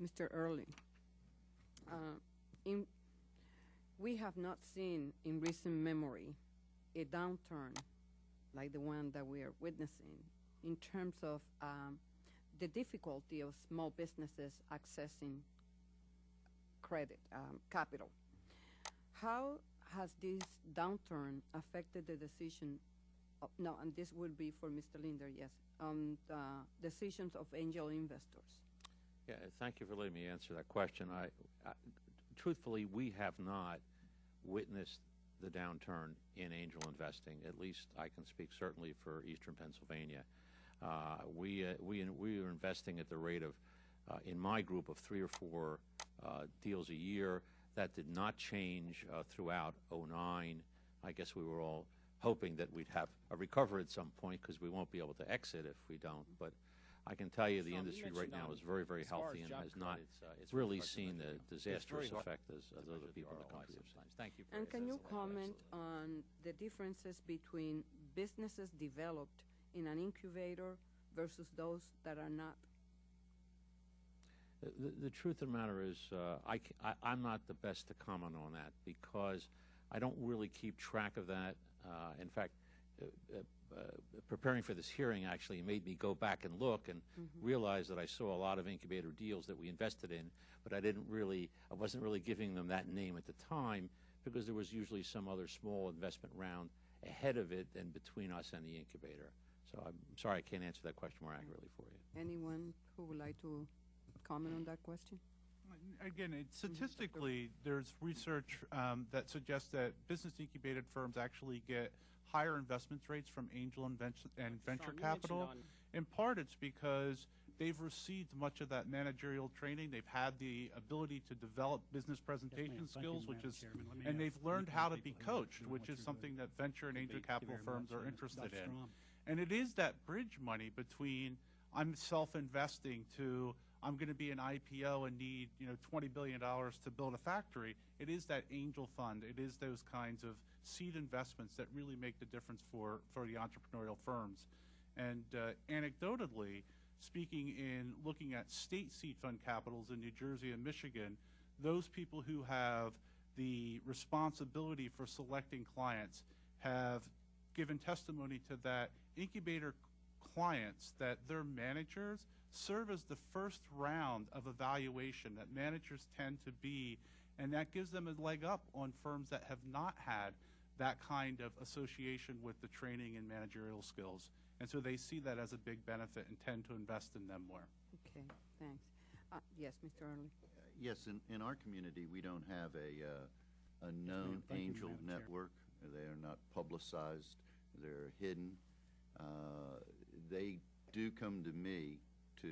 Mr. Early, we have not seen in recent memory a downturn like the one that we are witnessing in terms of the difficulty of small businesses accessing credit, capital. How has this downturn affected the decision no, and this will be for Mr. Linder, yes, on decisions of angel investors? Yeah, thank you for letting me answer that question. Truthfully, we have not witnessed the downturn in angel investing. At least I can speak certainly for Eastern Pennsylvania. We are investing at the rate of, in my group, of 3 or 4 deals a year. That did not change throughout '09. I guess we were all hoping that we'd have a recovery at some point because we won't be able to exit if we don't. But I can tell you the industry right now is very, very healthy and has not really seen the disastrous effect as other people in the country have seen. Thank you. And can you comment on the differences between businesses developed in an incubator versus those that are not? The truth of the matter is I'm not the best to comment on that because I don't really keep track of that. In fact, preparing for this hearing actually made me go back and look and realize that I saw a lot of incubator deals that we invested in, but I wasn't really giving them that name at the time because there was usually some other small investment round ahead of it and between us and the incubator. So I'm sorry I can't answer that question more accurately for you. Anyone who would like to comment on that question? Again, statistically, there's research that suggests that business incubated firms actually get higher investment rates from angel and venture capital. In part, it's because they've received much of that managerial training. They've had the ability to develop business presentation skills, and they've learned how to be coached, which is something that venture and angel capital firms are interested in. And it is that bridge money between I'm self-investing to I'm going to be an IPO and need $20 billion to build a factory. It is that angel fund. It is those kinds of seed investments that really make the difference for the entrepreneurial firms. And anecdotally, speaking in looking at state seed fund capitals in New Jersey and Michigan, those people who have the responsibility for selecting clients have given testimony to that incubator clients that their managers serve as the first round of evaluation that managers tend to be, and that gives them a leg up on firms that have not had that kind of association with the training and managerial skills. And so they see that as a big benefit and tend to invest in them more. Okay, thanks. Yes, Mr. Early. Yes, in our community, we don't have a known angel network. They are not publicized. They're hidden. They do come to me to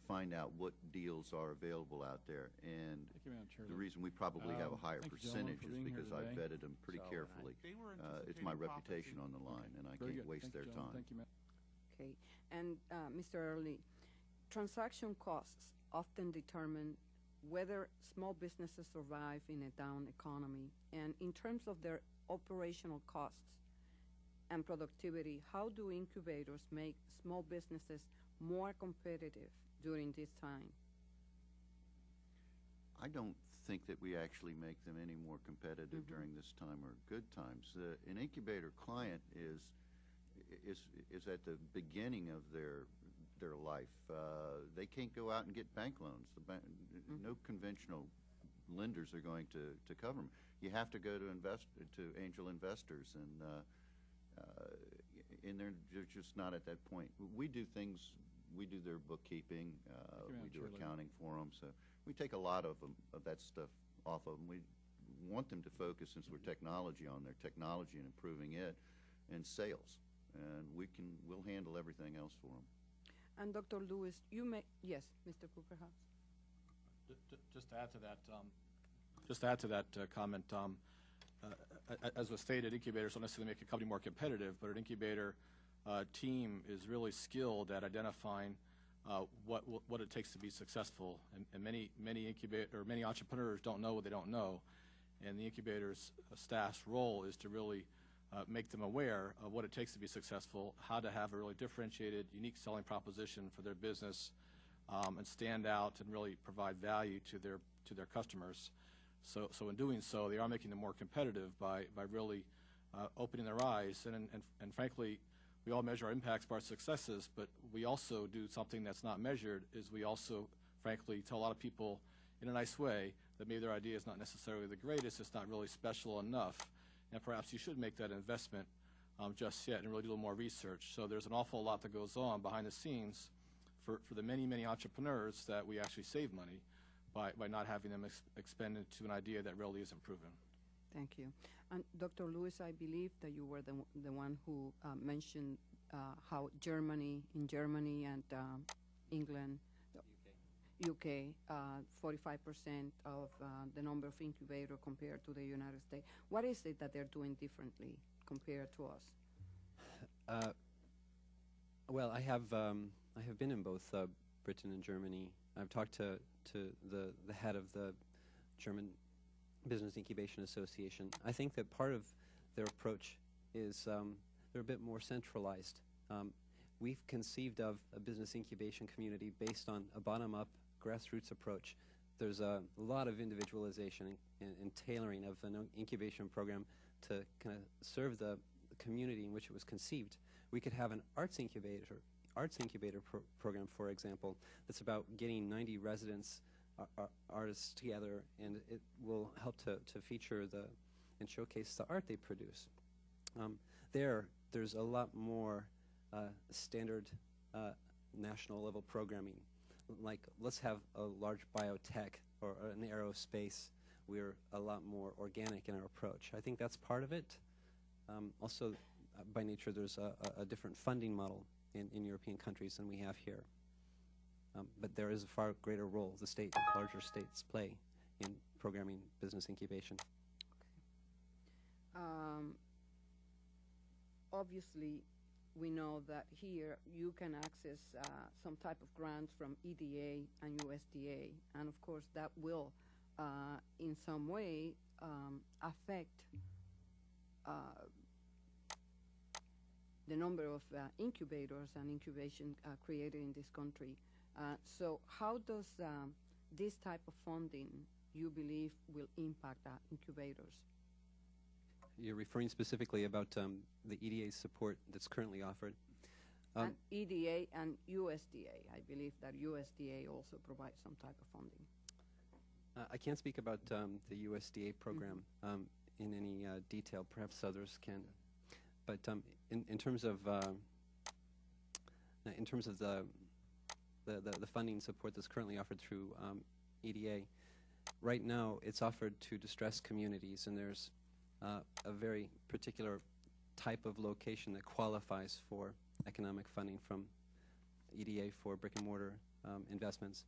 find out what deals are available out there, and the reason we probably have a higher percentage is because I vetted them pretty carefully. It's my reputation on the line, and I can't waste their time. Okay, and Mr. Early, transaction costs often determine whether small businesses survive in a down economy, and in terms of their operational costs and productivity, how do incubators make small businesses more competitive during this time? I don't think that we actually make them any more competitive during this time or good times. An incubator client is at the beginning of their life. They can't go out and get bank loans. No conventional lenders are going to cover them. You have to go to angel investors, and they're just not at that point. We do things. We do their bookkeeping. We do accounting for them. So we take a lot of that stuff off of them. We want them to focus, since we're technology, on their technology and improving it, and sales. And we'll handle everything else for them. And Dr. Lewis, yes, Mr. Cooper House. Just to add to that comment, as was stated, incubators don't necessarily make a company more competitive, but an incubator team is really skilled at identifying what it takes to be successful. And many entrepreneurs don't know what they don't know, and the incubator's staff's role is to really make them aware of what it takes to be successful, how to have a really differentiated, unique selling proposition for their business, and stand out and really provide value to their customers. So in doing so, they are making them more competitive by really opening their eyes. And frankly, we all measure our impacts by our successes, but we also do something that's not measured, is we also, frankly, tell a lot of people in a nice way that maybe their idea is not necessarily the greatest, it's not really special enough, and perhaps you should make that investment just yet and really do a little more research. So there's an awful lot that goes on behind the scenes for the many, many entrepreneurs that we actually save money by not having them expend into an idea that really isn't proven. Thank you. And Dr. Lewis, I believe that you were the one who mentioned how in Germany and England, UK, 45% of the number of incubators compared to the United States. What is it that they're doing differently compared to us? Well, I have been in both Britain and Germany. I've talked to the head of the German Business Incubation Association. I think that part of their approach is they're a bit more centralized. We've conceived of a business incubation community based on a bottom-up grassroots approach. There's a lot of individualization and tailoring of an incubation program to kind of serve the community in which it was conceived. We could have an arts incubator program, for example, that's about getting 90 residents, artists together, and it will help to feature and showcase the art they produce. There's a lot more standard national level programming. Like, let's have a large biotech or an aerospace. We're a lot more organic in our approach. I think that's part of it. Also, by nature, there's a different funding model in European countries than we have here. But there is a far greater role the larger states play in programming business incubation. Okay. Obviously, we know that here you can access some type of grants from EDA and USDA, and of course that will in some way affect the number of incubators and incubation created in this country. So how does this type of funding, you believe, will impact incubators? You're referring specifically about the EDA support that's currently offered? And EDA and USDA. I believe that USDA also provides some type of funding. I can't speak about the USDA program in any detail. Perhaps others can. But in terms of the funding support that's currently offered through EDA, right now it's offered to distressed communities, and there's a very particular type of location that qualifies for economic funding from EDA for brick and mortar investments.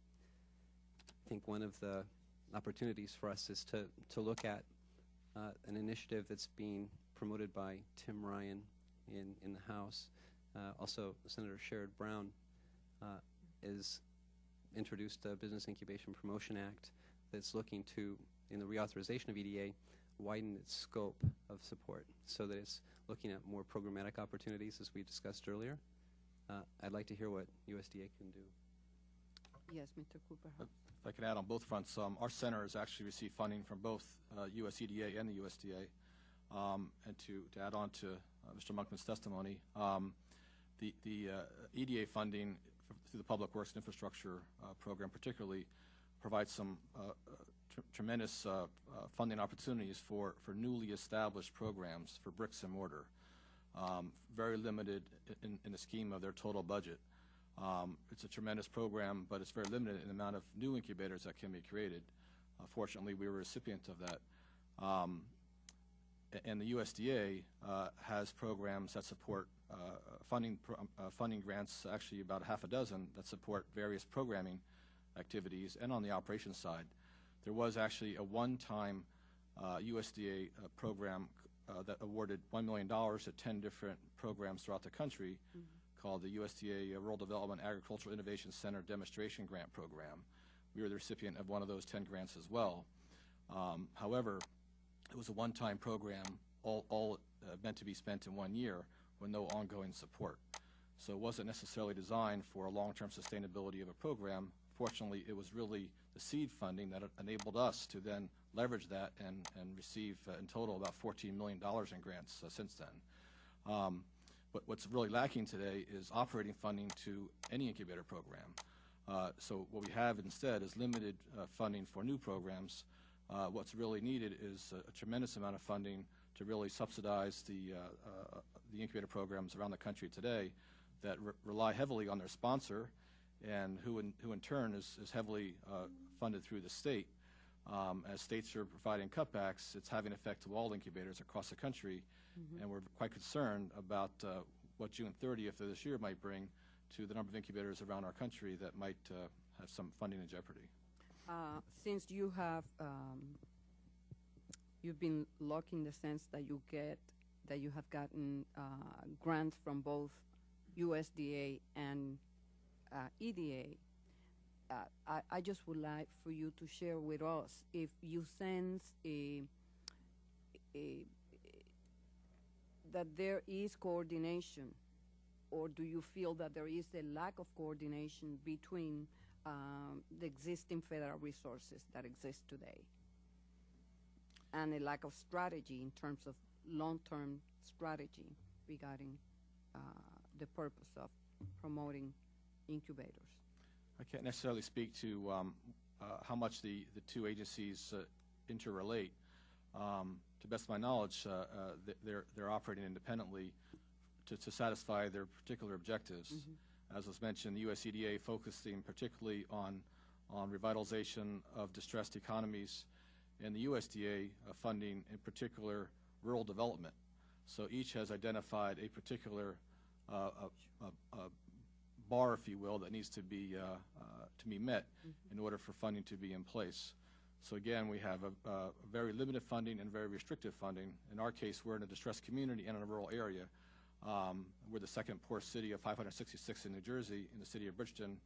I think one of the opportunities for us is to look at an initiative that's being promoted by Tim Ryan in the House. Also, Senator Sherrod Brown is introduced a Business Incubation Promotion Act that's looking to, in the reauthorization of EDA, widen its scope of support so that it's looking at more programmatic opportunities, as we discussed earlier. I'd like to hear what USDA can do. Yes, Mr. Cooper. If I can add on both fronts, our center has actually received funding from both US EDA and the USDA. And to add on to Mr. Monkman's testimony, the EDA funding through the Public Works and Infrastructure program particularly provides some tremendous funding opportunities for newly established programs for bricks and mortar. Very limited in the scheme of their total budget. It's a tremendous program, but it's very limited in the amount of new incubators that can be created. Fortunately, we were a recipient of that. And the USDA has programs that support funding grants, actually about half a dozen, that support various programming activities. And on the operations side, there was actually a one-time USDA program that awarded $1 million to 10 different programs throughout the country called the USDA Rural Development Agricultural Innovation Center Demonstration Grant Program. We were the recipient of one of those 10 grants as well. However, it was a one-time program, all meant to be spent in 1 year with no ongoing support. So it wasn't necessarily designed for a long-term sustainability of a program. Fortunately, it was really the seed funding that enabled us to then leverage that and receive in total about $14 million in grants since then. But what's really lacking today is operating funding to any incubator program. So what we have instead is limited funding for new programs. What's really needed is a tremendous amount of funding to really subsidize the incubator programs around the country today that rely heavily on their sponsor, and who in turn is heavily funded through the state. As states are providing cutbacks, it's having effect to all incubators across the country, and we're quite concerned about what June 30th of this year might bring to the number of incubators around our country that might have some funding in jeopardy. Since you have you've been lucky in the sense that you have gotten grants from both USDA and EDA, I just would like for you to share with us if you sense that there is coordination, or do you feel that there is a lack of coordination between the existing federal resources that exist today, and a lack of strategy in terms of long-term strategy regarding the purpose of promoting incubators? I can't necessarily speak to how much the two agencies interrelate. To the best of my knowledge, they're operating independently to satisfy their particular objectives. As was mentioned, the USEDA focusing particularly on revitalization of distressed economies, and the USDA funding in particular rural development. So each has identified a particular bar, if you will, that needs to be met in order for funding to be in place. So again, we have a very limited funding and very restrictive funding. In our case, we're in a distressed community and in a rural area. We're the second poorest city of 566 in New Jersey, in the city of Bridgeton,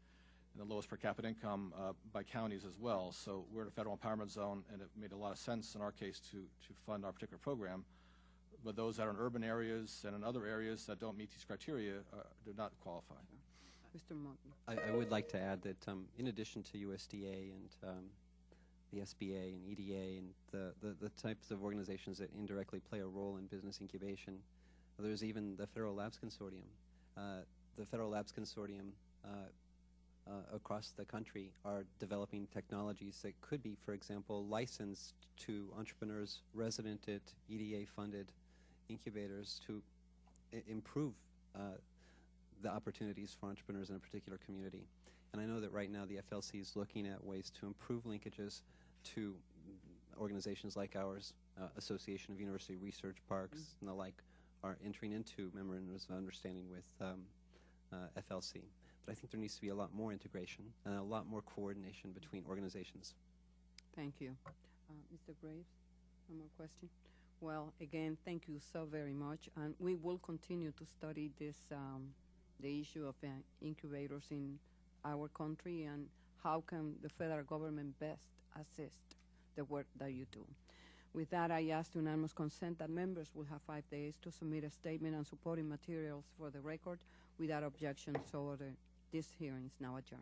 and the lowest per capita income by counties as well. So we're in a federal empowerment zone, and it made a lot of sense in our case to fund our particular program. But those that are in urban areas and in other areas that don't meet these criteria do not qualify. Mr. Martin. I would like to add that in addition to USDA and the SBA and EDA and the types of organizations that indirectly play a role in business incubation, there's even the Federal Labs Consortium. The Federal Labs Consortium across the country are developing technologies that could be, for example, licensed to entrepreneurs resident at EDA-funded incubators to improve the opportunities for entrepreneurs in a particular community. And I know that right now the FLC is looking at ways to improve linkages to organizations like ours, Association of University Research Parks and the like, are entering into memorandums of understanding with FLC. But I think there needs to be a lot more integration and a lot more coordination between organizations. Thank you. Mr. Graves, one more question? Well, again, thank you so very much. And we will continue to study this, the issue of incubators in our country and how can the federal government best assist the work that you do. With that, I ask unanimous consent that members will have 5 days to submit a statement and supporting materials for the record. Without objection, so ordered. This hearing is now adjourned.